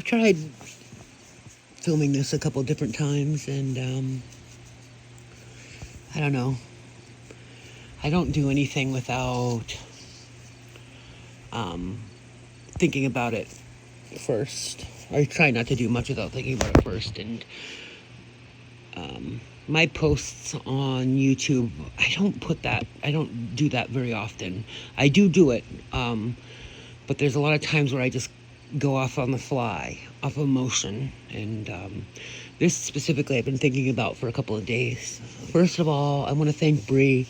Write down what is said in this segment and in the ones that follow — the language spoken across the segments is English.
tried filming this a couple different times, and I don't know. I don't do anything without thinking about it first. I try not to do much without thinking about it first. And my posts on YouTube, I don't do that very often. I do it, but there's a lot of times where I just go off on the fly, off emotion. And this specifically I've been thinking about for a couple of days. First of all, I want to thank Bree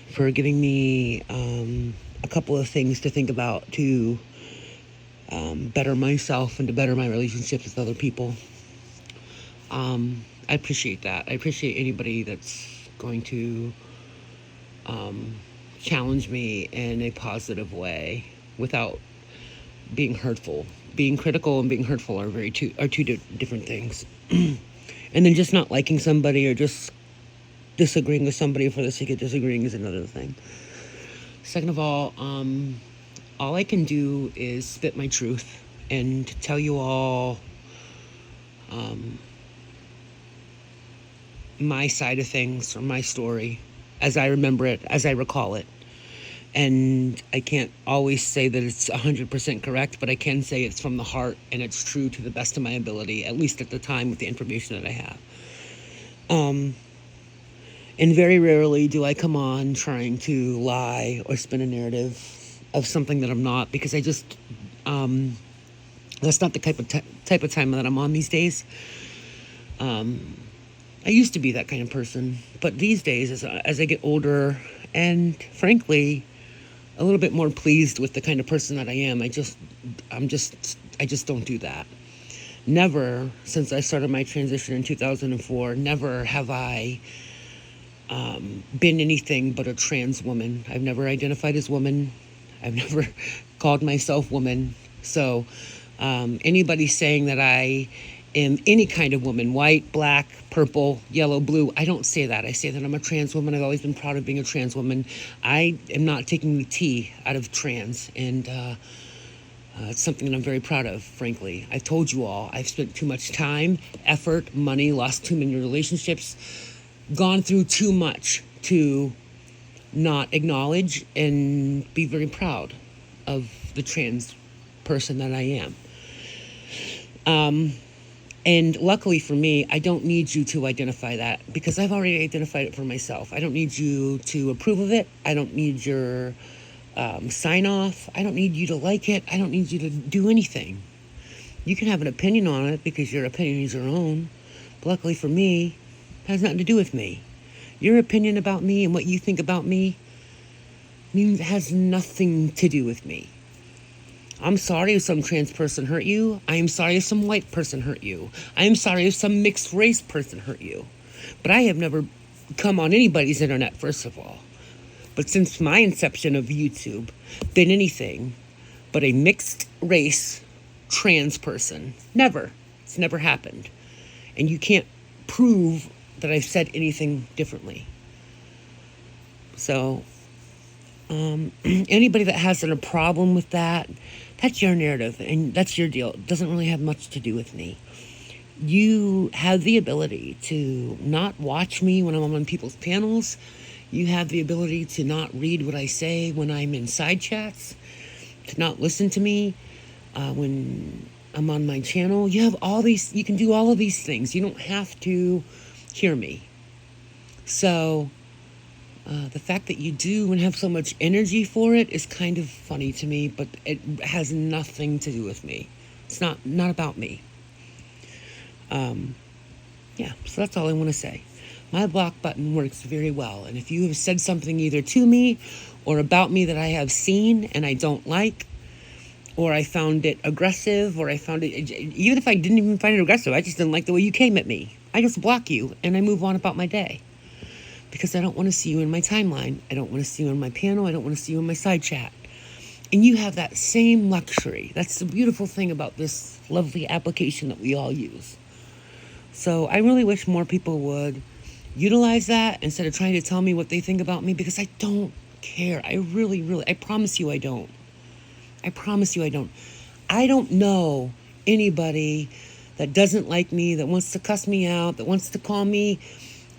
for giving me a couple of things to think about to better myself and to better my relationships with other people. I appreciate that. I appreciate anybody that's going to challenge me in a positive way without being hurtful. Being critical and being hurtful are two different things. And then just not liking somebody or just disagreeing with somebody for the sake of disagreeing is another thing. Second of all I can do is spit my truth and tell you all my side of things or my story as I remember it, as I recall it. And I can't always say that it's 100% correct, but I can say it's from the heart and it's true to the best of my ability, at least at the time with the information that I have. And very rarely do I come on trying to lie or spin a narrative of something that I'm not, because I just, that's not the type of time that I'm on these days. I used to be that kind of person, but these days, as I get older and frankly, a little bit more pleased with the kind of person that I am, I just don't do that. Never, since I started my transition in 2004, never have I been anything but a trans woman. I've never identified as woman. I've never called myself woman. So anybody saying that I am any kind of woman, white, black, purple, yellow, blue, I don't say that. I say that I'm a trans woman. I've always been proud of being a trans woman. I am not taking the T out of trans, and it's something that I'm very proud of, frankly. I've told you all, I've spent too much time, effort, money, lost too many relationships, gone through too much to not acknowledge and be very proud of the trans person that I am. And luckily for me, I don't need you to identify that, because I've already identified it for myself. I don't need you to approve of it. I don't need your sign off. I don't need you to like it. I don't need you to do anything. You can have an opinion on it because your opinion is your own. But luckily for me, it has nothing to do with me. Your opinion about me and what you think about me has nothing to do with me. I'm sorry if some trans person hurt you. I am sorry if some white person hurt you. I am sorry if some mixed race person hurt you. But I have never come on anybody's internet, first of all. But since my inception of YouTube, been anything but a mixed race trans person. Never. It's never happened. And you can't prove that I've said anything differently. So, anybody that has a problem with that, that's your narrative and that's your deal. It doesn't really have much to do with me. You have the ability to not watch me when I'm on people's panels. You have the ability to not read what I say when I'm in side chats, to not listen to me when I'm on my channel. You can do all of these things. You don't have to hear me. So the fact that you do and have so much energy for it is kind of funny to me, but it has nothing to do with me. It's not about me. Yeah, so that's all I want to say. My block button works very well, and if you have said something either to me or about me that I have seen and I don't like, or I found it aggressive, or I found it, even if I didn't even find it aggressive, I just didn't like the way you came at me, I just block you and I move on about my day. Because I don't want to see you in my timeline. I don't want to see you on my panel. I don't want to see you in my side chat. And you have that same luxury. That's the beautiful thing about this lovely application that we all use. So I really wish more people would utilize that instead of trying to tell me what they think about me, because I don't care. I really, I promise you I don't. I promise you I don't. I don't know anybody that doesn't like me, that wants to cuss me out, that wants to call me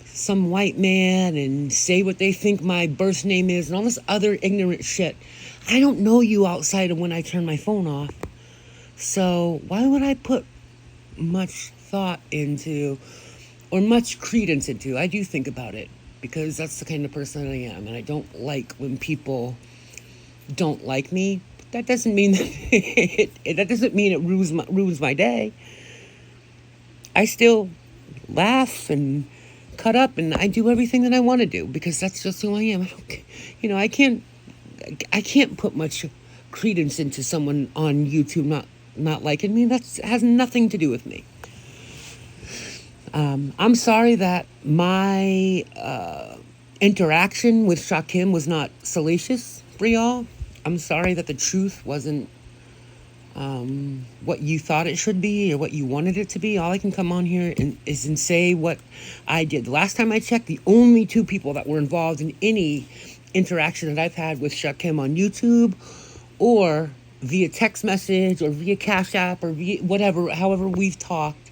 some white man and say what they think my birth name is and all this other ignorant shit. I don't know you outside of when I turn my phone off. So why would I put much thought into or much credence into? I do think about it because that's the kind of person I am, and I don't like when people don't like me. That doesn't mean that that doesn't mean it ruins my day. I still laugh and cut up, and I do everything that I want to do because that's just who I am. I can't put much credence into someone on YouTube not liking me. That has nothing to do with me. I'm sorry that my interaction with Shakim was not salacious for y'all. I'm sorry that the truth wasn't what you thought it should be or what you wanted it to be. All I can come on here is say what I did. The last time I checked, the only two people that were involved in any interaction that I've had with Shakim on YouTube or via text message or via Cash App or via whatever, however we've talked,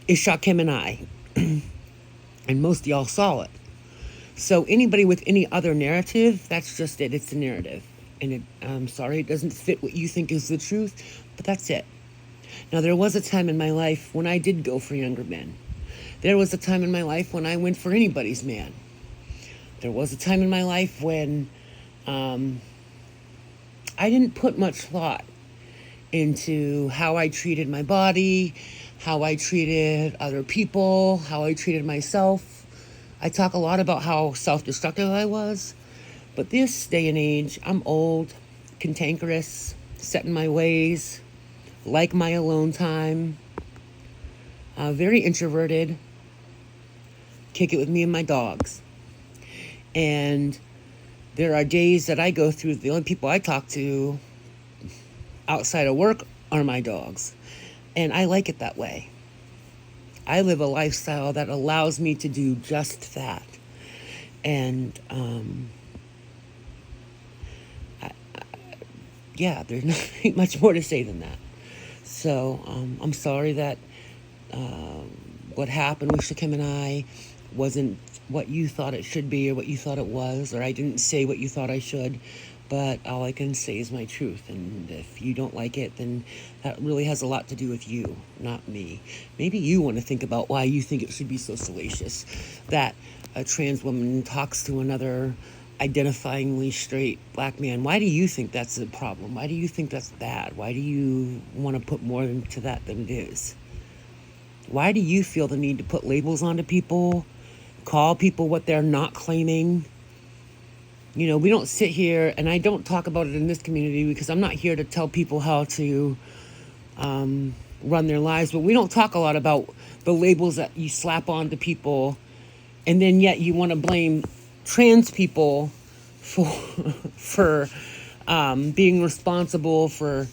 is Shakim and I. And most of y'all saw it. So anybody with any other narrative, that's just it. It's a narrative. And I'm sorry, it doesn't fit what you think is the truth, but that's it. Now, there was a time in my life when I did go for younger men. There was a time in my life when I went for anybody's man. There was a time in my life when I didn't put much thought into how I treated my body, how I treated other people, how I treated myself. I talk a lot about how self-destructive I was. But this day and age, I'm old, cantankerous, set in my ways, like my alone time, very introverted, kick it with me and my dogs. And there are days that I go through, the only people I talk to outside of work are my dogs. And I like it that way. I live a lifestyle that allows me to do just that. And, yeah, there's not much more to say than that. So I'm sorry that what happened with Shakim and I wasn't what you thought it should be or what you thought it was, or I didn't say what you thought I should, but all I can say is my truth. And if you don't like it, then that really has a lot to do with you, not me. Maybe you want to think about why you think it should be so salacious that a trans woman talks to another identifyingly straight black man. Why do you think that's a problem? Why do you think that's bad? Why do you want to put more into that than it is? Why do you feel the need to put labels onto people, call people what they're not claiming? We don't sit here, and I don't talk about it in this community because I'm not here to tell people how to run their lives, but we don't talk a lot about the labels that you slap onto people, and then yet you want to blame trans people for being responsible for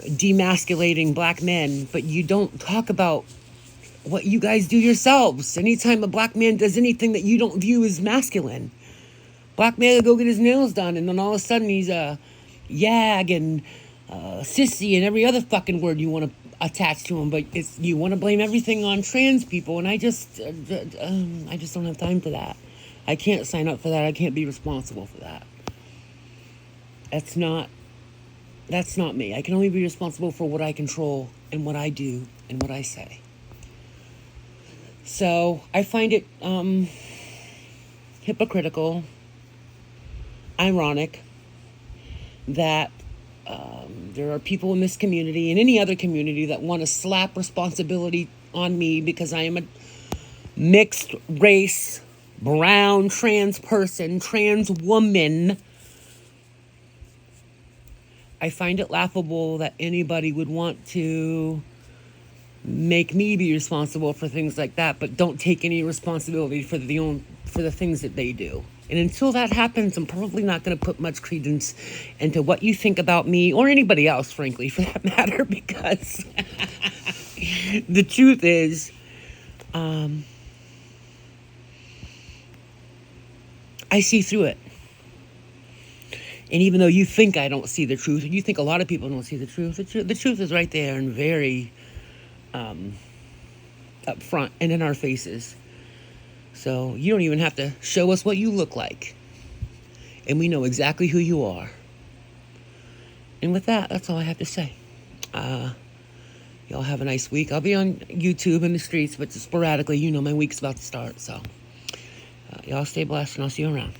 demasculating black men, but you don't talk about what you guys do yourselves. Anytime a black man does anything that you don't view as masculine, black man will go get his nails done, and then all of a sudden he's a yag and sissy and every other fucking word you want to attach to him, but you want to blame everything on trans people, and I just don't have time for that. I can't sign up for that. I can't be responsible for that. That's not me. I can only be responsible for what I control and what I do and what I say. So I find it hypocritical, ironic that there are people in this community and any other community that want to slap responsibility on me because I am a mixed race, brown, trans person, trans woman. I find it laughable that anybody would want to make me be responsible for things like that, but don't take any responsibility for the things that they do. And until that happens, I'm probably not going to put much credence into what you think about me or anybody else, frankly, for that matter, because the truth is, I see through it. And even though you think I don't see the truth, you think a lot of people don't see the truth, the truth is right there and very up front and in our faces. So you don't even have to show us what you look like. And we know exactly who you are. And with that, that's all I have to say. Y'all have a nice week. I'll be on YouTube in the streets, but sporadically, my week's about to start. So y'all stay blessed, and I'll see you around.